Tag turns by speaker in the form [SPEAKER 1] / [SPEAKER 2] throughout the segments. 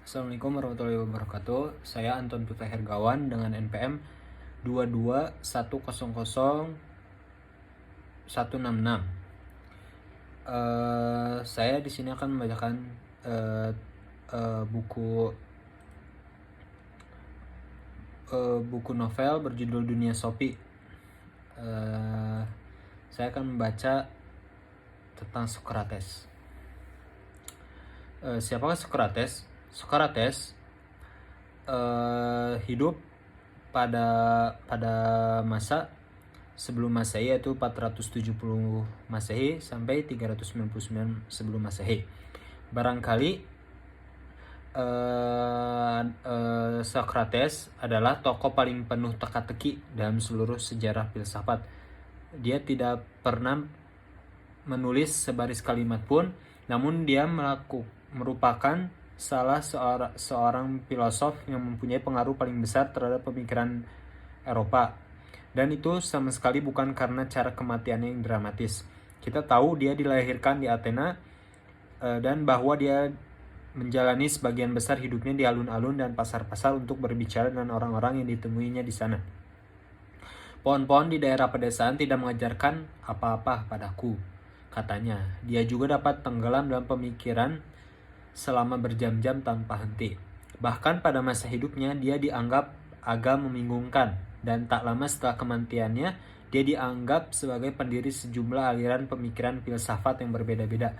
[SPEAKER 1] Assalamualaikum warahmatullahi wabarakatuh. Saya Anton Putra Hergawan dengan NPM 221000166. Saya di sini akan membacakan buku novel berjudul Dunia Sophie. Saya akan membaca tentang Socrates. Siapakah Socrates? Socrates hidup pada masa sebelum Masehi, yaitu 470 Masehi sampai 399 sebelum Masehi. Barangkali Socrates adalah tokoh paling penuh teka-teki dalam seluruh sejarah filsafat. Dia tidak pernah menulis sebaris kalimat pun, namun dia merupakan salah seorang filosof yang mempunyai pengaruh paling besar terhadap pemikiran Eropa. Dan itu sama sekali bukan karena cara kematiannya yang dramatis. Kita tahu dia dilahirkan di Athena dan bahwa dia menjalani sebagian besar hidupnya di alun-alun dan pasar-pasar untuk berbicara dengan orang-orang yang ditemuinya di sana. Pohon-pohon di daerah pedesaan tidak mengajarkan apa-apa padaku, katanya. Dia juga dapat tenggelam dalam pemikiran selama berjam-jam tanpa henti. Bahkan pada masa hidupnya dia dianggap agak membingungkan, dan tak lama setelah kematiannya dia dianggap sebagai pendiri sejumlah aliran pemikiran filsafat yang berbeda-beda.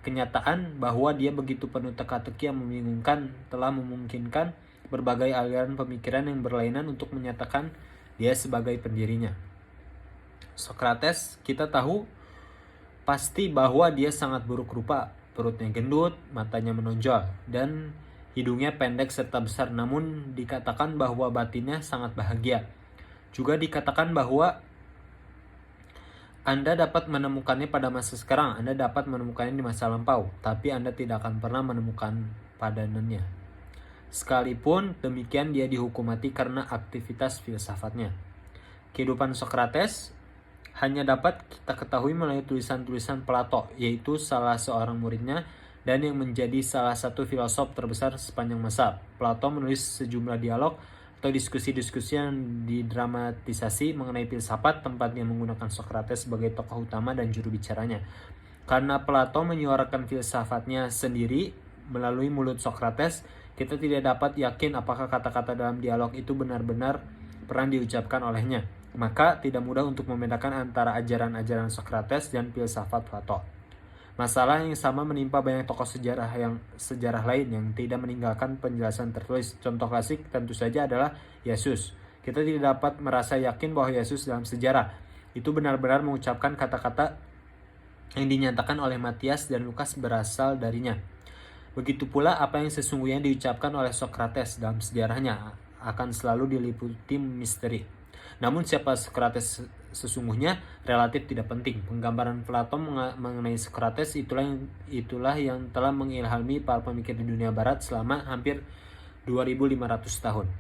[SPEAKER 1] Kenyataan bahwa dia begitu penuh teka-teki yang membingungkan telah memungkinkan berbagai aliran pemikiran yang berlainan untuk menyatakan dia sebagai pendirinya. Socrates, kita tahu pasti bahwa dia sangat buruk rupa. Perutnya gendut, matanya menonjol, dan hidungnya pendek serta besar. Namun dikatakan bahwa batinnya sangat bahagia. Juga dikatakan bahwa Anda dapat menemukannya pada masa sekarang, Anda dapat menemukannya di masa lampau, tapi Anda tidak akan pernah menemukan padanannya. Sekalipun demikian, dia dihukum mati karena aktivitas filsafatnya. Kehidupan Socrates hanya dapat kita ketahui melalui tulisan-tulisan Plato, yaitu salah seorang muridnya dan yang menjadi salah satu filosof terbesar sepanjang masa. Plato menulis sejumlah dialog atau diskusi-diskusi yang didramatisasi mengenai filsafat, tempatnya menggunakan Socrates sebagai tokoh utama dan juru bicaranya. Karena Plato menyuarakan filsafatnya sendiri melalui mulut Socrates, kita tidak dapat yakin apakah kata-kata dalam dialog itu benar-benar pernah diucapkan olehnya. Maka tidak mudah untuk membedakan antara ajaran-ajaran Socrates dan filsafat Plato. Masalah yang sama menimpa banyak tokoh sejarah lain yang tidak meninggalkan penjelasan tertulis. Contoh klasik tentu saja adalah Yesus. Kita tidak dapat merasa yakin bahwa Yesus dalam sejarah itu benar-benar mengucapkan kata-kata yang dinyatakan oleh Matias dan Lukas berasal darinya. Begitu pula apa yang sesungguhnya diucapkan oleh Socrates dalam sejarahnya akan selalu diliputi misteri. Namun siapa Socrates sesungguhnya relatif tidak penting. Penggambaran Plato mengenai Socrates itulah yang telah mengilhami para pemikir di dunia barat selama hampir 2500 tahun.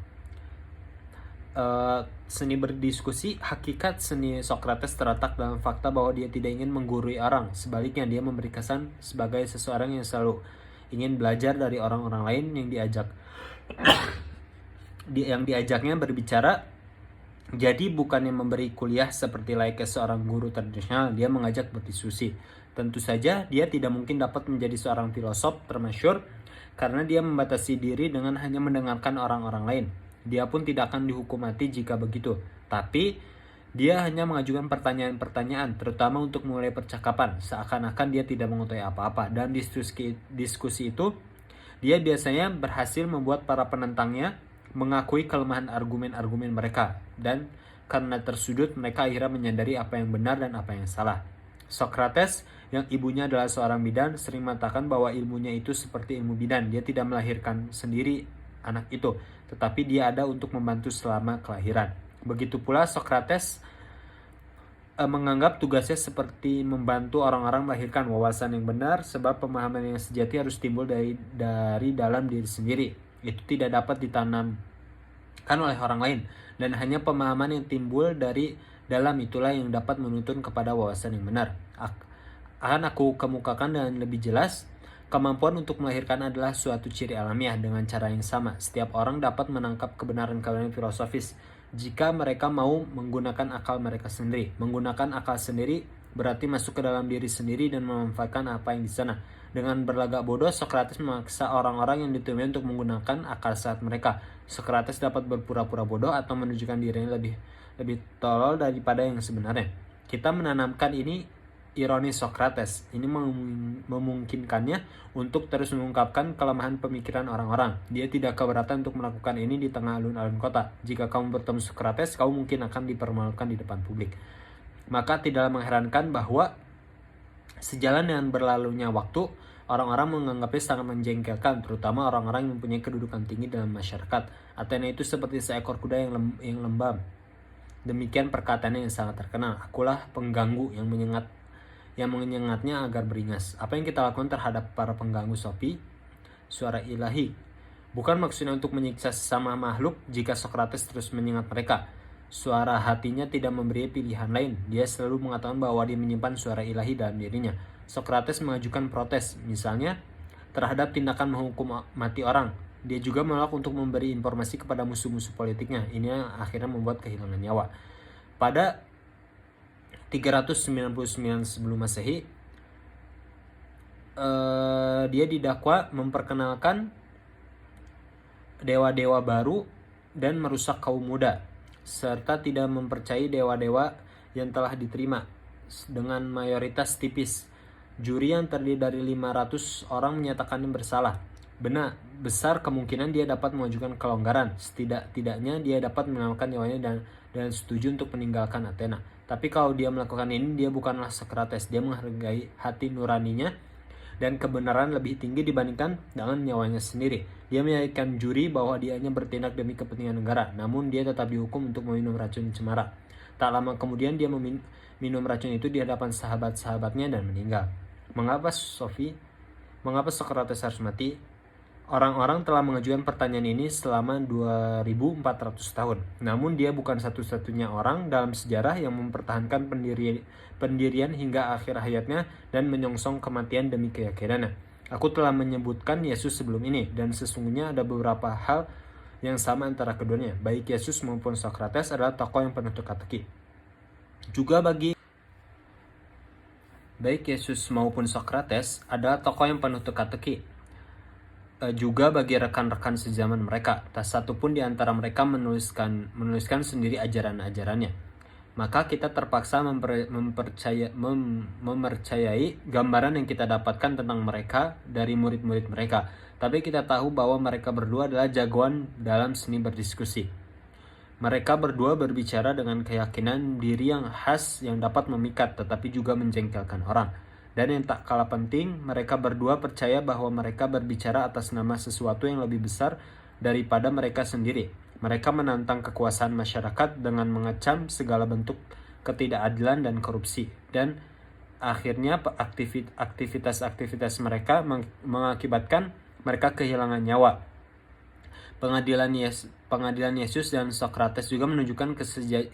[SPEAKER 1] Seni berdiskusi, hakikat seni Socrates terletak dalam fakta bahwa dia tidak ingin menggurui orang. Sebaliknya, dia memberi kesan sebagai seseorang yang selalu ingin belajar dari orang-orang lain yang diajaknya berbicara. Jadi bukannya memberi kuliah seperti layaknya seorang guru tradisional, dia mengajak berdiskusi. Tentu saja dia tidak mungkin dapat menjadi seorang filosof termasyhur karena dia membatasi diri dengan hanya mendengarkan orang-orang lain. Dia pun tidak akan dihukum mati jika begitu. Tapi dia hanya mengajukan pertanyaan-pertanyaan, terutama untuk mulai percakapan, seakan-akan dia tidak mengetahui apa-apa. Dan diskusi itu, dia biasanya berhasil membuat para penentangnya mengakui kelemahan argumen-argumen mereka, dan karena tersudut mereka akhirnya menyadari apa yang benar dan apa yang salah. Socrates yang ibunya adalah seorang bidan sering mengatakan bahwa ilmunya itu seperti ilmu bidan. Dia tidak melahirkan sendiri anak itu, tetapi dia ada untuk membantu selama kelahiran. Begitu pula Socrates menganggap tugasnya seperti membantu orang-orang melahirkan wawasan yang benar, sebab pemahaman yang sejati harus timbul dari dalam diri sendiri. Itu tidak dapat ditanamkan oleh orang lain, dan hanya pemahaman yang timbul dari dalam itulah yang dapat menuntun kepada wawasan yang benar. Akan aku kemukakan dengan lebih jelas Kemampuan untuk melahirkan adalah suatu ciri alamiah dengan cara yang sama. Setiap orang dapat menangkap kebenaran-kebenaran filosofis jika mereka mau menggunakan akal mereka sendiri. Menggunakan akal sendiri berarti masuk ke dalam diri sendiri dan memanfaatkan apa yang di sana. Dengan berlagak bodoh, Socrates memaksa orang-orang yang ditemui untuk menggunakan akal sehat mereka. Socrates dapat berpura-pura bodoh atau menunjukkan dirinya lebih tolol daripada yang sebenarnya. Kita menanamkan ini ironi Socrates. Ini memungkinkannya untuk terus mengungkapkan kelemahan pemikiran orang-orang. Dia tidak keberatan untuk melakukan ini di tengah alun-alun kota. Jika kamu bertemu Socrates, kamu mungkin akan dipermalukan di depan publik. Maka tidaklah mengherankan bahwa sejalan dengan berlalunya waktu, orang-orang menganggapnya sangat menjengkelkan, terutama orang-orang yang mempunyai kedudukan tinggi dalam masyarakat. Athena itu seperti seekor kuda yang lembam. Demikian perkataannya yang sangat terkenal. Akulah pengganggu yang menyengatnya agar beringas. Apa yang kita lakukan terhadap para pengganggu Sophie? Suara ilahi. Bukan maksudnya untuk menyiksa sesama makhluk jika Socrates terus menyengat mereka. Suara hatinya tidak memberi pilihan lain. Dia selalu mengatakan bahwa dia menyimpan suara ilahi dalam dirinya. Socrates mengajukan protes, misalnya terhadap tindakan menghukum mati orang. Dia juga menolak untuk memberi informasi kepada musuh-musuh politiknya. Ini yang akhirnya membuat kehilangan nyawa. Pada 399 sebelum Masehi, dia didakwa memperkenalkan dewa-dewa baru dan merusak kaum muda, serta tidak mempercayai dewa-dewa yang telah diterima. Dengan mayoritas tipis, juri yang terdiri dari 500 orang menyatakannya bersalah. Benar, besar kemungkinan dia dapat mengajukan kelonggaran. Setidak-tidaknya dia dapat menyelamatkan nyawanya dan setuju untuk meninggalkan Athena. Tapi kalau dia melakukan ini, dia bukanlah Socrates. Dia menghargai hati nuraninya dan kebenaran lebih tinggi dibandingkan dengan nyawanya sendiri. Dia meyakinkan juri bahwa dia hanya bertindak demi kepentingan negara, namun dia tetap dihukum untuk meminum racun cemara. Tak lama kemudian dia minum racun itu di hadapan sahabat-sahabatnya dan meninggal. Mengapa Socrates harus mati? Orang-orang telah mengajukan pertanyaan ini selama 2400 tahun. Namun dia bukan satu-satunya orang dalam sejarah yang mempertahankan pendirian hingga akhir hayatnya dan menyongsong kematian demi keyakinannya. Aku telah menyebutkan Yesus sebelum ini, dan sesungguhnya ada beberapa hal yang sama antara keduanya. Baik Yesus maupun Socrates adalah tokoh yang penuh teka-teki. Baik Yesus maupun Socrates adalah tokoh yang penuh teka-teki. Juga bagi rekan-rekan sezaman mereka, tak satu pun di antara mereka menuliskan sendiri ajaran-ajarannya. Maka kita terpaksa mempercayai gambaran yang kita dapatkan tentang mereka dari murid-murid mereka. Tapi kita tahu bahwa mereka berdua adalah jagoan dalam seni berdiskusi. Mereka berdua berbicara dengan keyakinan diri yang khas yang dapat memikat tetapi juga menjengkelkan orang. Dan yang tak kalah penting, mereka berdua percaya bahwa mereka berbicara atas nama sesuatu yang lebih besar daripada mereka sendiri. Mereka menantang kekuasaan masyarakat dengan mengecam segala bentuk ketidakadilan dan korupsi. Dan akhirnya aktivitas mereka mengakibatkan mereka kehilangan nyawa. Pengadilan Yesus dan Socrates juga menunjukkan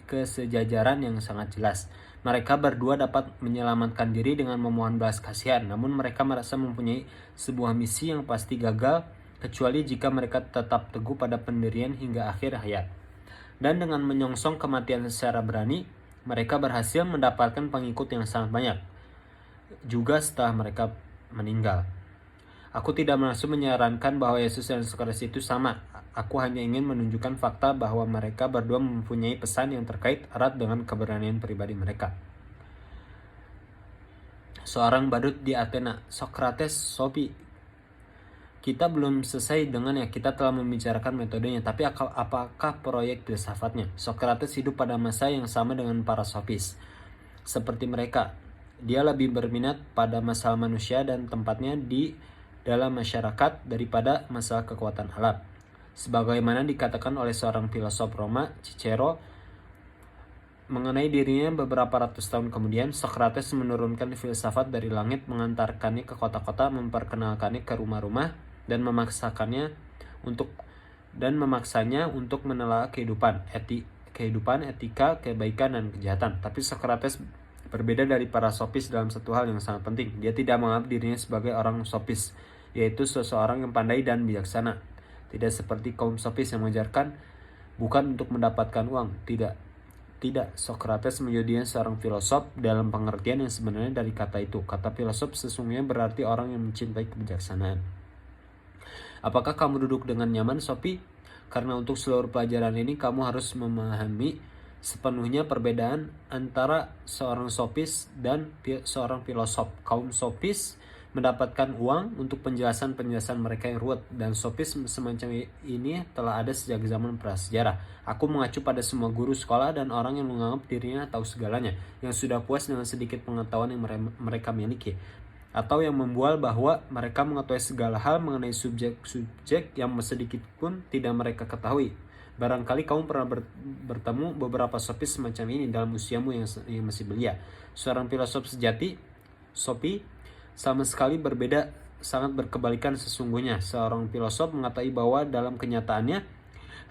[SPEAKER 1] kesejajaran yang sangat jelas. Mereka berdua dapat menyelamatkan diri dengan memohon belas kasihan, namun mereka merasa mempunyai sebuah misi yang pasti gagal kecuali jika mereka tetap teguh pada pendirian hingga akhir hayat. Dan dengan menyongsong kematian secara berani, mereka berhasil mendapatkan pengikut yang sangat banyak juga setelah mereka meninggal. Aku tidak maksud menyarankan bahwa Yesus dan Socrates itu sama. Aku hanya ingin menunjukkan fakta bahwa mereka berdua mempunyai pesan yang terkait erat dengan keberanian pribadi mereka. Seorang badut di Athena, Socrates, Sophie. Kita belum selesai dengannya, kita telah membicarakan metodenya, tapi apakah proyek filsafatnya? Socrates hidup pada masa yang sama dengan para sofis. Seperti mereka, dia lebih berminat pada masalah manusia dan tempatnya di dalam masyarakat daripada masalah kekuatan alam. Sebagaimana dikatakan oleh seorang filosof Roma, Cicero, mengenai dirinya beberapa ratus tahun kemudian, Socrates menurunkan filsafat dari langit, mengantarkannya ke kota-kota, memperkenalkannya ke rumah-rumah, dan memaksanya untuk menelaah kehidupan, etika, kebaikan, dan kejahatan. Tapi Socrates berbeda dari para sofis dalam satu hal yang sangat penting. Dia tidak menganggap dirinya sebagai orang sofis. yaitu seseorang yang pandai dan bijaksana. Tidak seperti kaum sofis yang mengajarkan bukan untuk mendapatkan uang. Tidak, Socrates menjadikan seorang filosof dalam pengertian yang sebenarnya dari kata itu. Kata filosof sesungguhnya berarti orang yang mencintai kebijaksanaan. Apakah kamu duduk dengan nyaman, Sophie? Karena untuk seluruh pelajaran ini kamu harus memahami sepenuhnya perbedaan antara seorang sofis dan seorang filosof. Kaum sofis mendapatkan uang untuk penjelasan-penjelasan mereka yang ruwet, dan sofis semacam ini telah ada sejak zaman prasejarah. Aku mengacu pada semua guru sekolah dan orang yang menganggap dirinya tahu segalanya, yang sudah puas dengan sedikit pengetahuan yang mereka miliki, atau yang membual bahwa mereka mengetahui segala hal mengenai subjek-subjek yang sedikit pun tidak mereka ketahui. Barangkali kamu pernah bertemu beberapa sofis semacam ini dalam usiamu yang masih belia. Seorang filosof sejati, Sophie, sama sekali berbeda, sangat berkebalikan sesungguhnya. Seorang filosof mengatakan bahwa dalam kenyataannya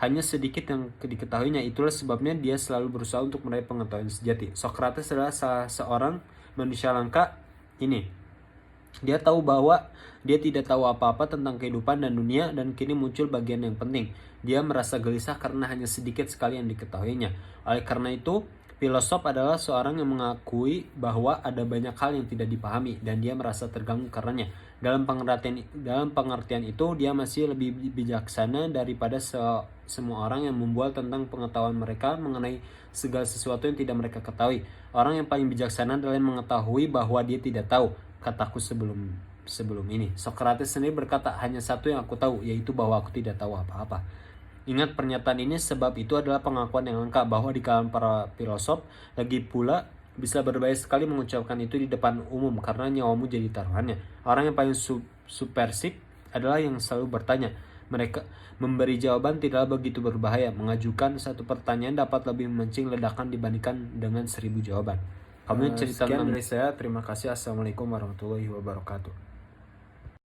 [SPEAKER 1] hanya sedikit yang diketahuinya. Itulah sebabnya dia selalu berusaha untuk meraih pengetahuan sejati. Socrates adalah salah seorang manusia langka ini. Dia tahu bahwa dia tidak tahu apa-apa tentang kehidupan dan dunia, dan kini muncul bagian yang penting. Dia merasa gelisah karena hanya sedikit sekali yang diketahuinya. Oleh karena itu, filosof adalah seorang yang mengakui bahwa ada banyak hal yang tidak dipahami, dan dia merasa terganggu karenanya. Dalam pengertian itu, dia masih lebih bijaksana daripada semua orang yang membual tentang pengetahuan mereka mengenai segala sesuatu yang tidak mereka ketahui. Orang yang paling bijaksana adalah yang mengetahui bahwa dia tidak tahu. Kataku sebelum ini, Socrates sendiri berkata, hanya satu yang aku tahu, yaitu bahwa aku tidak tahu apa-apa. Ingat pernyataan ini, sebab itu adalah pengakuan yang lengkap bahwa di kalangan para filosof lagi pula bisa berbahaya sekali mengucapkan itu di depan umum karena nyawamu jadi taruhannya. Orang yang paling subversif adalah yang selalu bertanya. Mereka memberi jawaban tidaklah begitu berbahaya. Mengajukan satu pertanyaan dapat lebih memancing ledakan dibandingkan dengan 1000 jawaban. Kamu cerita
[SPEAKER 2] Sekian dari saya. Terima kasih. Assalamualaikum warahmatullahi wabarakatuh.